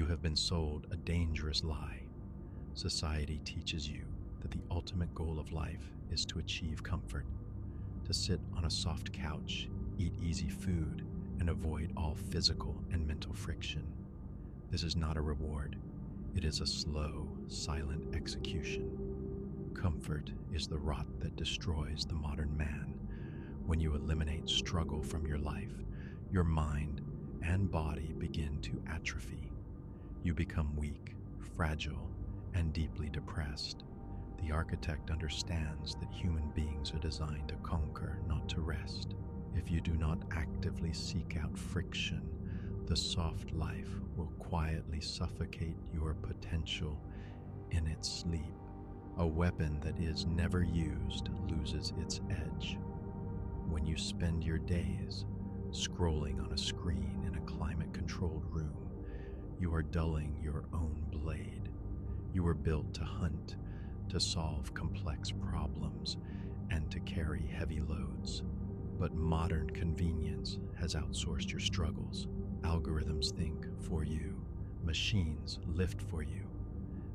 You have been sold a dangerous lie. Society teaches you that the ultimate goal of life is to achieve comfort, to sit on a soft couch, eat easy food, and avoid all physical and mental friction. This is not a reward. It is a slow, silent execution. Comfort is the rot that destroys the modern man. When you eliminate struggle from your life, your mind and body begin to atrophy. You become weak, fragile, and deeply depressed. The architect understands that human beings are designed to conquer, not to rest. If you do not actively seek out friction, the soft life will quietly suffocate your potential in its sleep. A weapon that is never used loses its edge. When you spend your days scrolling on a screen in a climate-controlled room, you are dulling your own blade. You were built to hunt, to solve complex problems, and to carry heavy loads. But modern convenience has outsourced your struggles. Algorithms think for you, machines lift for you.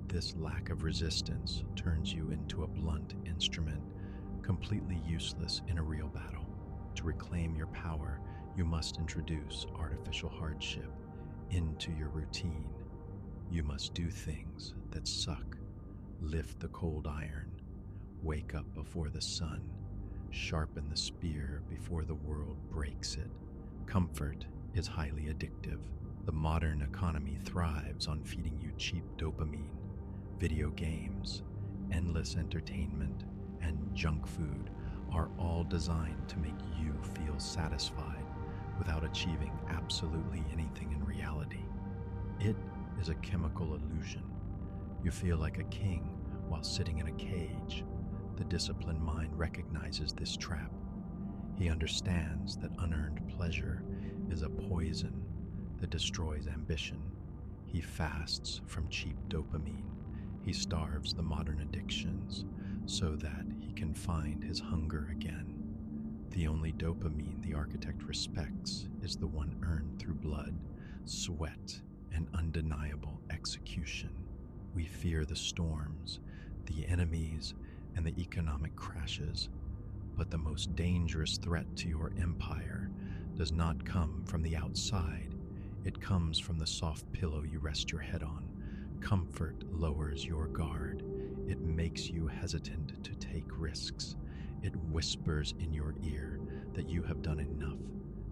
This lack of resistance turns you into a blunt instrument, completely useless in a real battle. To reclaim your power, you must introduce artificial hardship into your routine. You must do things that suck. Lift the cold iron, wake up before the sun, sharpen the spear before the world breaks it. Comfort is highly addictive. The modern economy thrives on feeding you cheap dopamine. Video games, endless entertainment, and junk food are all designed to make you feel satisfied without achieving absolutely anything in reality. It is a chemical illusion. You feel like a king while sitting in a cage. The disciplined mind recognizes this trap. He understands that unearned pleasure is a poison that destroys ambition. He fasts from cheap dopamine. He starves the modern addictions so that he can find his hunger again. The only dopamine the architect respects is the one earned through blood, sweat, and undeniable execution. We fear the storms, the enemies, and the economic crashes, but the most dangerous threat to your empire does not come from the outside. It comes from the soft pillow you rest your head on. Comfort lowers your guard. It makes you hesitant to take risks. It whispers in your ear that you have done enough,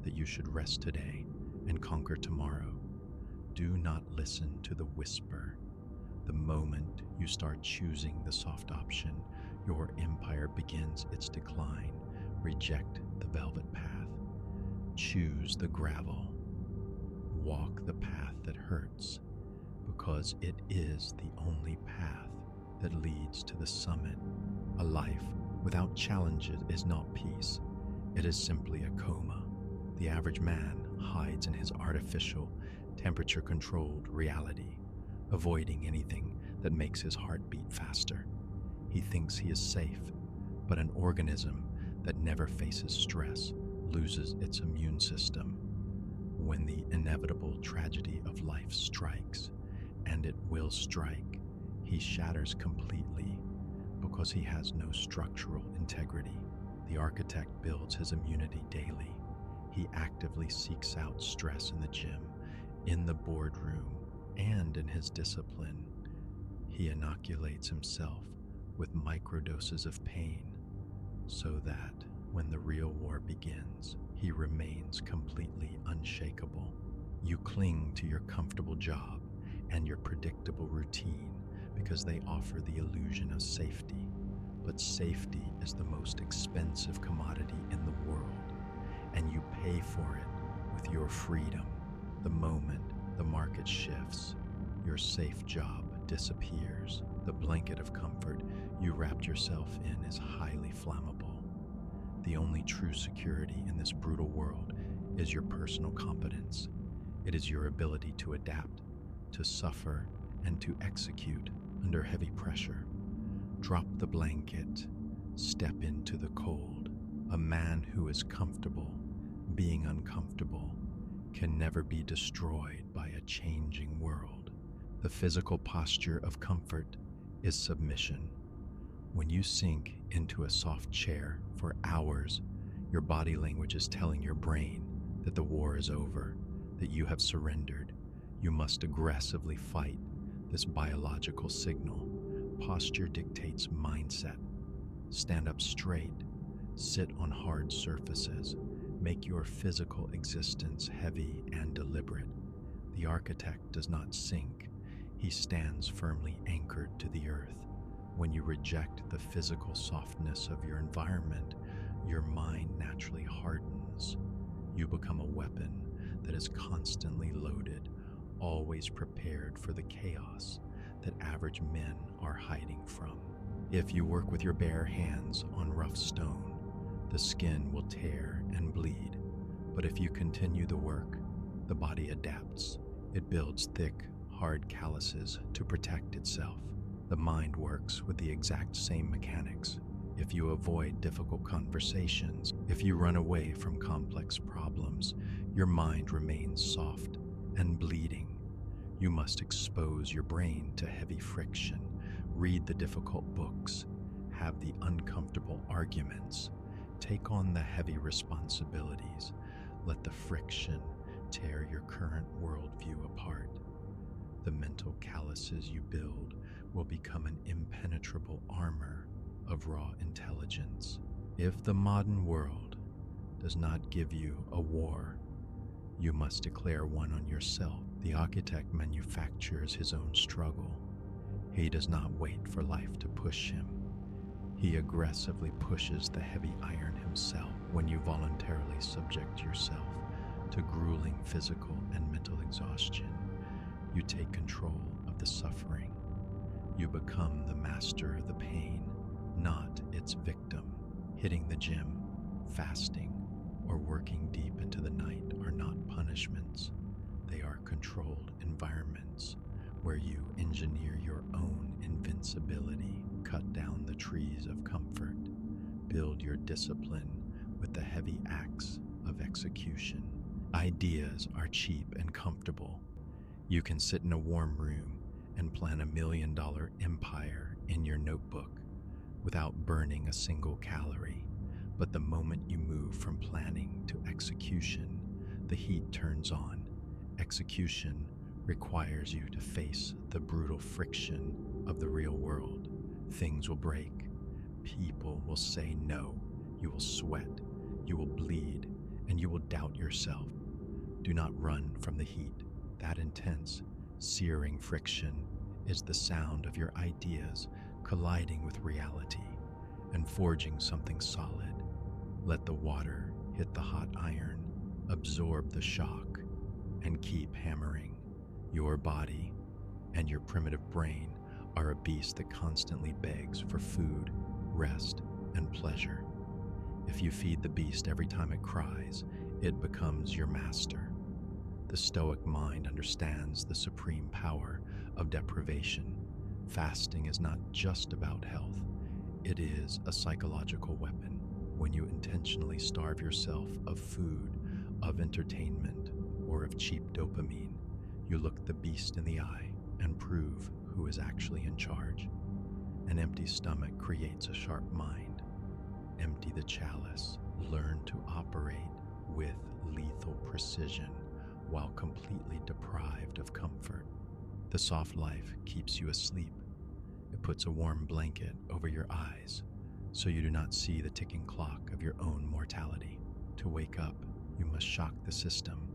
that you should rest today and conquer tomorrow. Do not listen to the whisper. The moment you start choosing the soft option, your empire begins its decline. Reject the velvet path. Choose the gravel. Walk the path that hurts, because it is the only path that leads to the summit. A life without challenges is not peace. It is simply a coma. The average man hides in his artificial, temperature-controlled reality, avoiding anything that makes his heart beat faster. He thinks he is safe, but an organism that never faces stress loses its immune system. When the inevitable tragedy of life strikes, and it will strike, he shatters completely because he has no structural integrity. The architect builds his immunity daily. He actively seeks out stress in the gym, in the boardroom, and in his discipline. He inoculates himself with microdoses of pain so that when the real war begins, he remains completely unshakable. You cling to your comfortable job and your predictable routine because they offer the illusion of safety. But safety is the most expensive commodity in the world, and you pay for it with your freedom. The moment the market shifts, your safe job disappears. The blanket of comfort you wrapped yourself in is highly flammable. The only true security in this brutal world is your personal competence. It is your ability to adapt, to suffer, and to execute under heavy pressure. Drop the blanket, step into the cold. A man who is comfortable being uncomfortable can never be destroyed by a changing world. The physical posture of comfort is submission. When you sink into a soft chair for hours, your body language is telling your brain that the war is over, that you have surrendered. You must aggressively fight this biological signal. Posture dictates mindset. Stand up straight, sit on hard surfaces, make your physical existence heavy and deliberate. The architect does not sink, he stands firmly anchored to the earth. When you reject the physical softness of your environment, your mind naturally hardens. You become a weapon that is constantly loaded, always prepared for the chaos that average men are hiding from. If you work with your bare hands on rough stone, the skin will tear and bleed. But if you continue the work, the body adapts. It builds thick, hard calluses to protect itself. The mind works with the exact same mechanics. If you avoid difficult conversations, if you run away from complex problems, your mind remains soft and bleeding. You must expose your brain to heavy friction, read the difficult books, have the uncomfortable arguments, take on the heavy responsibilities. Let the friction tear your current worldview apart. The mental calluses you build will become an impenetrable armor of raw intelligence. If the modern world does not give you a war, you must declare one on yourself. The architect manufactures his own struggle. He does not wait for life to push him. He aggressively pushes the heavy iron himself. When you voluntarily subject yourself to grueling physical and mental exhaustion, you take control of the suffering. You become the master of the pain, not its victim. Hitting the gym, fasting, or working deep into the night are not punishments. They are controlled environments where you engineer your own invincibility. Cut down the trees of comfort. Build your discipline with the heavy axe of execution. Ideas are cheap and comfortable. You can sit in a warm room and plan $1 million empire in your notebook without burning a single calorie. But the moment you move from planning to execution, the heat turns on. Execution requires you to face the brutal friction of the real world. Things will break. People will say no. You will sweat. You will bleed. And you will doubt yourself. Do not run from the heat. That intense, searing friction is the sound of your ideas colliding with reality and forging something solid. Let the water hit the hot iron, absorb the shock, and keep hammering. Your body and your primitive brain are a beast that constantly begs for food, rest, and pleasure. If you feed the beast every time it cries, it becomes your master. The stoic mind understands the supreme power of deprivation. Fasting is not just about health, it is a psychological weapon. When you intentionally starve yourself of food, of entertainment, or of cheap dopamine, you look the beast in the eye and prove who is actually in charge. An empty stomach creates a sharp mind. Empty the chalice. Learn to operate with lethal precision while completely deprived of comfort. The soft life keeps you asleep. It puts a warm blanket over your eyes so you do not see the ticking clock of your own mortality. To wake up, you must shock the system.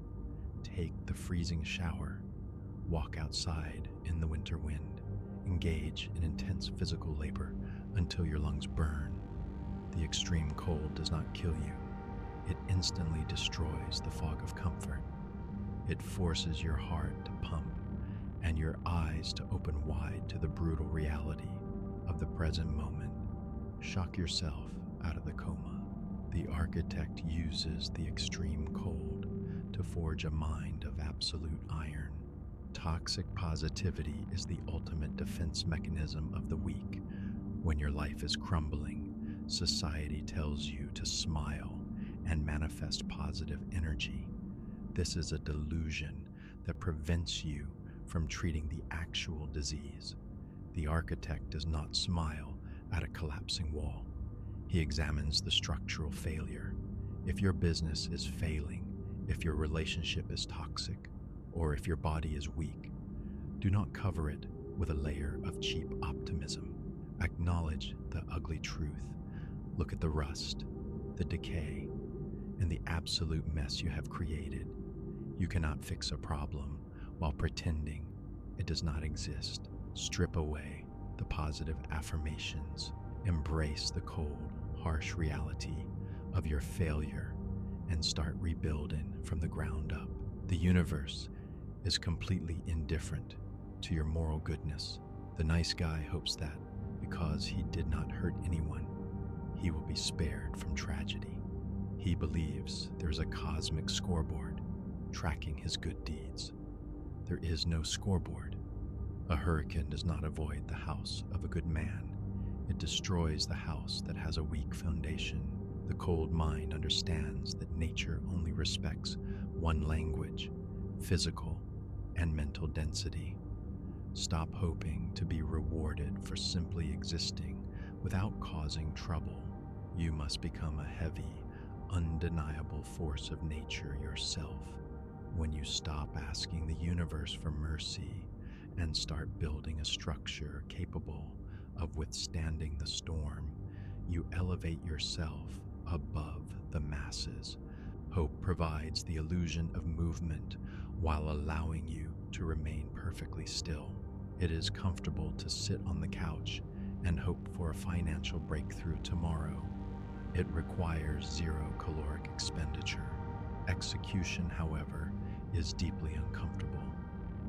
Take the freezing shower. Walk outside in the winter wind. Engage in intense physical labor until your lungs burn. The extreme cold does not kill you. It instantly destroys the fog of comfort. It forces your heart to pump and your eyes to open wide to the brutal reality of the present moment. Shock yourself out of the coma. The architect uses the extreme cold to forge a mind of absolute iron. Toxic positivity is the ultimate defense mechanism of the weak. When your life is crumbling, society tells you to smile and manifest positive energy. This is a delusion that prevents you from treating the actual disease. The architect does not smile at a collapsing wall. He examines the structural failure. If your business is failing, if your relationship is toxic, or if your body is weak, do not cover it with a layer of cheap optimism. Acknowledge the ugly truth. Look at the rust, the decay, and the absolute mess you have created. You cannot fix a problem while pretending it does not exist. Strip away the positive affirmations. Embrace the cold, harsh reality of your failure and start rebuilding from the ground up. The universe is completely indifferent to your moral goodness. The nice guy hopes that because he did not hurt anyone, he will be spared from tragedy. He believes there is a cosmic scoreboard tracking his good deeds. There is no scoreboard. A hurricane does not avoid the house of a good man. It destroys the house that has a weak foundation. The cold mind understands that nature only respects one language: physical and mental density. Stop hoping to be rewarded for simply existing without causing trouble. You must become a heavy, undeniable force of nature yourself. When you stop asking the universe for mercy and start building a structure capable of withstanding the storm, you elevate yourself above the masses. Hope provides the illusion of movement while allowing you to remain perfectly still. It is comfortable to sit on the couch and hope for a financial breakthrough tomorrow. It requires zero caloric expenditure. Execution, however, is deeply uncomfortable.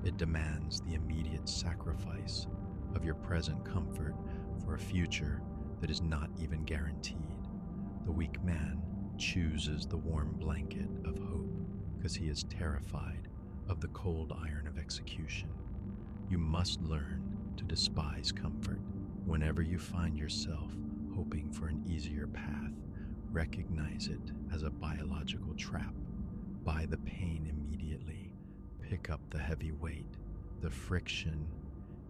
It demands the immediate sacrifice of your present comfort for a future that is not even guaranteed. The weak man chooses the warm blanket of hope because he is terrified of the cold iron of execution. You must learn to despise comfort. Whenever you find yourself hoping for an easier path, recognize it as a biological trap. Buy the pain immediately. Pick up the heavy weight. The friction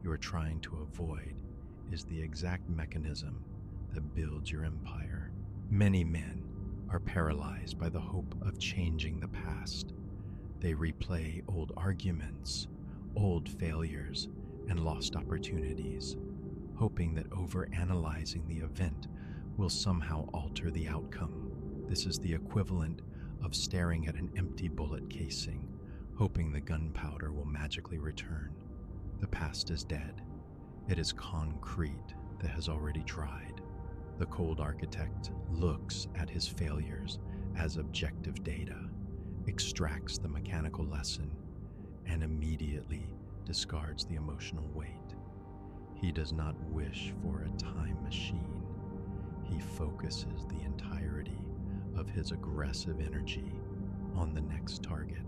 you are trying to avoid is the exact mechanism that builds your empire. Many men are paralyzed by the hope of changing the past. They replay old arguments, old failures, and lost opportunities, hoping that overanalyzing the event will somehow alter the outcome. This is the equivalent of staring at an empty bullet casing, hoping the gunpowder will magically return. The past is dead. It is concrete that has already dried. The cold architect looks at his failures as objective data, extracts the mechanical lesson, and immediately discards the emotional weight. He does not wish for a time machine. He focuses the entirety of his aggressive energy on the next target.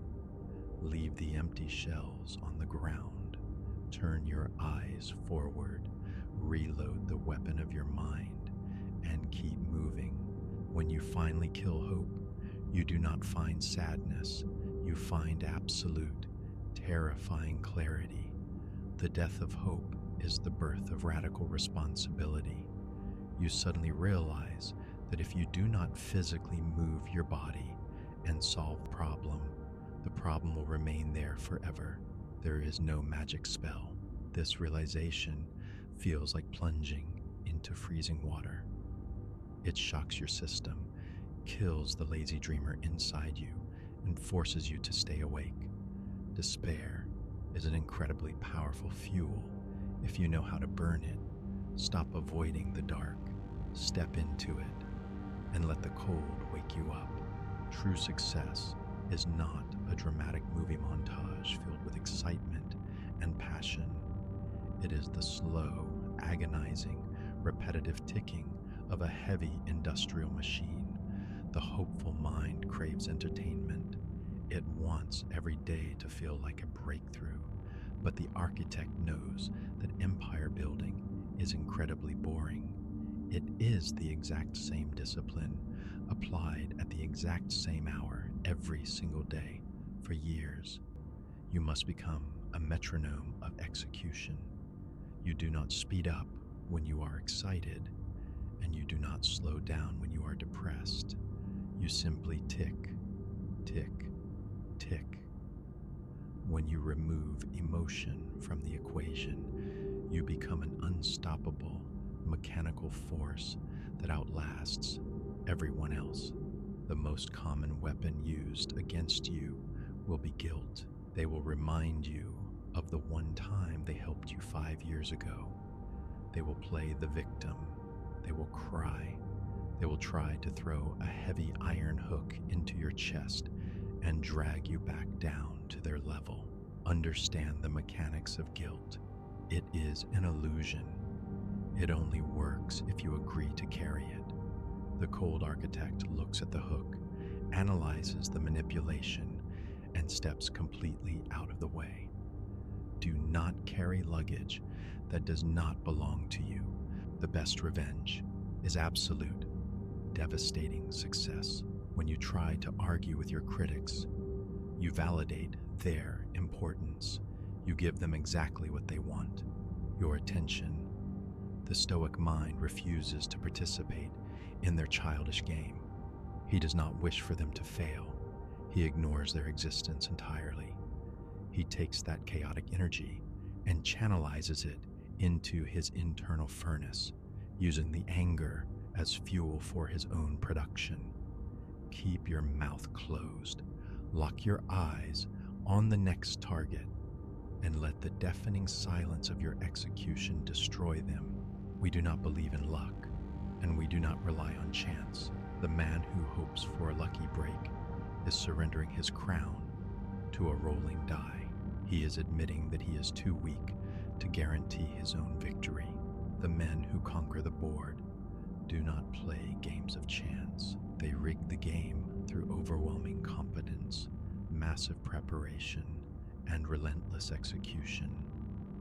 Leave the empty shells on the ground. Turn your eyes forward. Reload the weapon of your mind and keep moving. When you finally kill hope, you do not find sadness. You find absolute, terrifying clarity. The death of hope is the birth of radical responsibility. You suddenly realize that if you do not physically move your body and solve the problem will remain there forever. There is no magic spell. This realization feels like plunging into freezing water. It shocks your system, kills the lazy dreamer inside you, and forces you to stay awake. Despair is an incredibly powerful fuel if you know how to burn it. Stop avoiding the dark, step into it, and let the cold wake you up. True success is not a dramatic movie montage filled with excitement and passion. It is the slow, agonizing, repetitive ticking of a heavy industrial machine. The hopeful mind craves entertainment. It wants every day to feel like a breakthrough, but the architect knows that empire building is incredibly boring. It is the exact same discipline applied at the exact same hour every single day for years. You must become a metronome of execution. You do not speed up when you are excited, and you do not slow down when you are depressed. You simply tick, tick, tick. When you remove emotion from the equation, you become an unstoppable mechanical force that outlasts everyone else. The most common weapon used against you will be guilt. They will remind you of the one time they helped you 5 years ago. They will play the victim. They will cry. They will try to throw a heavy iron hook into your chest and drag you back down to their level. Understand the mechanics of guilt. It is an illusion. It only works if you agree to carry it. The cold architect looks at the hook, analyzes the manipulation, and steps completely out of the way. Do not carry luggage that does not belong to you. The best revenge is absolute, devastating success. When you try to argue with your critics, you validate their importance. You give them exactly what they want, your attention. The stoic mind refuses to participate in their childish game. He does not wish for them to fail. He ignores their existence entirely. He takes that chaotic energy and channelizes it into his internal furnace, using the anger as fuel for his own production. Keep your mouth closed, lock your eyes on the next target, and let the deafening silence of your execution destroy them. We do not believe in luck, and we do not rely on chance. The man who hopes for a lucky break is surrendering his crown to a rolling die. He is admitting that he is too weak to guarantee his own victory. The men who conquer the board do not play games of chance. They rig the game through overwhelming competence, massive preparation, and relentless execution.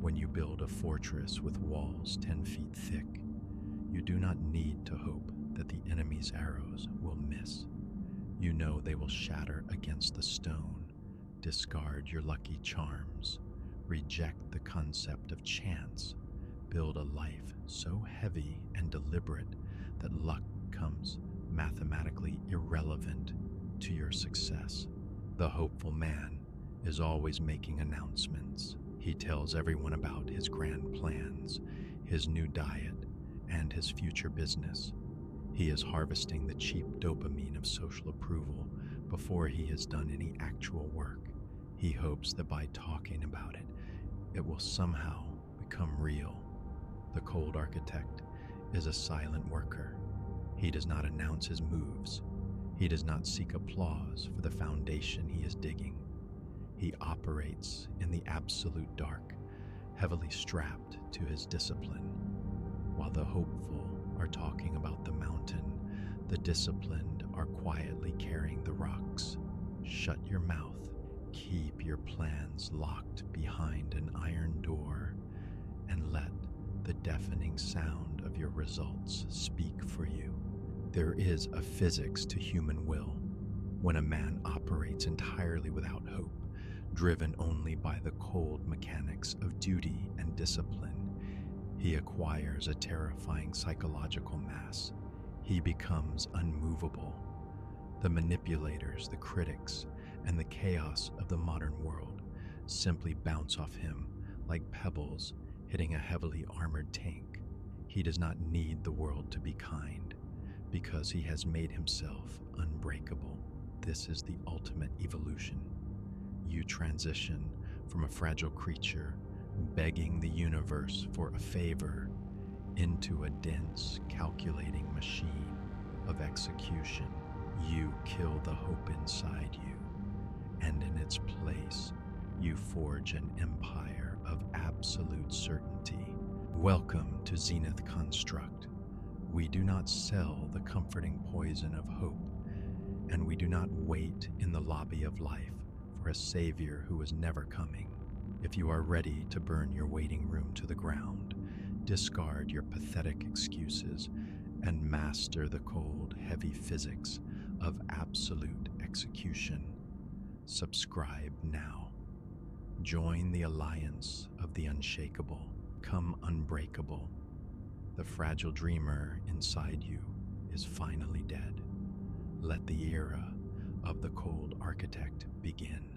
When you build a fortress with walls 10 feet thick, you do not need to hope that the enemy's arrows will miss. You know they will shatter against the stone. Discard your lucky charms. Reject the concept of chance. Build a life so heavy and deliberate that luck becomes mathematically irrelevant to your success. The hopeful man is always making announcements. He tells everyone about his grand plans, his new diet, and his future business. He is harvesting the cheap dopamine of social approval before he has done any actual work. He hopes that by talking about it, it will somehow become real. The cold architect is a silent worker. He does not announce his moves. He does not seek applause for the foundation he is digging. He operates in the absolute dark, heavily strapped to his discipline. While the hopeful are talking about the mountain, the disciplined are quietly carrying the rocks. Shut your mouth. Keep your plans locked behind an iron door, and let the deafening sound of your results speak for you. There is a physics to human will. When a man operates entirely without hope, driven only by the cold mechanics of duty and discipline, he acquires a terrifying psychological mass. He becomes unmovable. The manipulators, the critics, and the chaos of the modern world simply bounce off him like pebbles hitting a heavily armored tank. He does not need the world to be kind, because he has made himself unbreakable. This is the ultimate evolution. You transition from a fragile creature begging the universe for a favor into a dense, calculating machine of execution. You kill the hope inside you, and in its place, you forge an empire of absolute certainty. Welcome to Zenith Construct. We do not sell the comforting poison of hope, and we do not wait in the lobby of life for a savior who is never coming. If you are ready to burn your waiting room to the ground, discard your pathetic excuses, and master the cold, heavy physics of absolute execution, subscribe now. Join the alliance of the unshakable. Come unbreakable. The fragile dreamer inside you is finally dead. Let the era of the cold architect begin.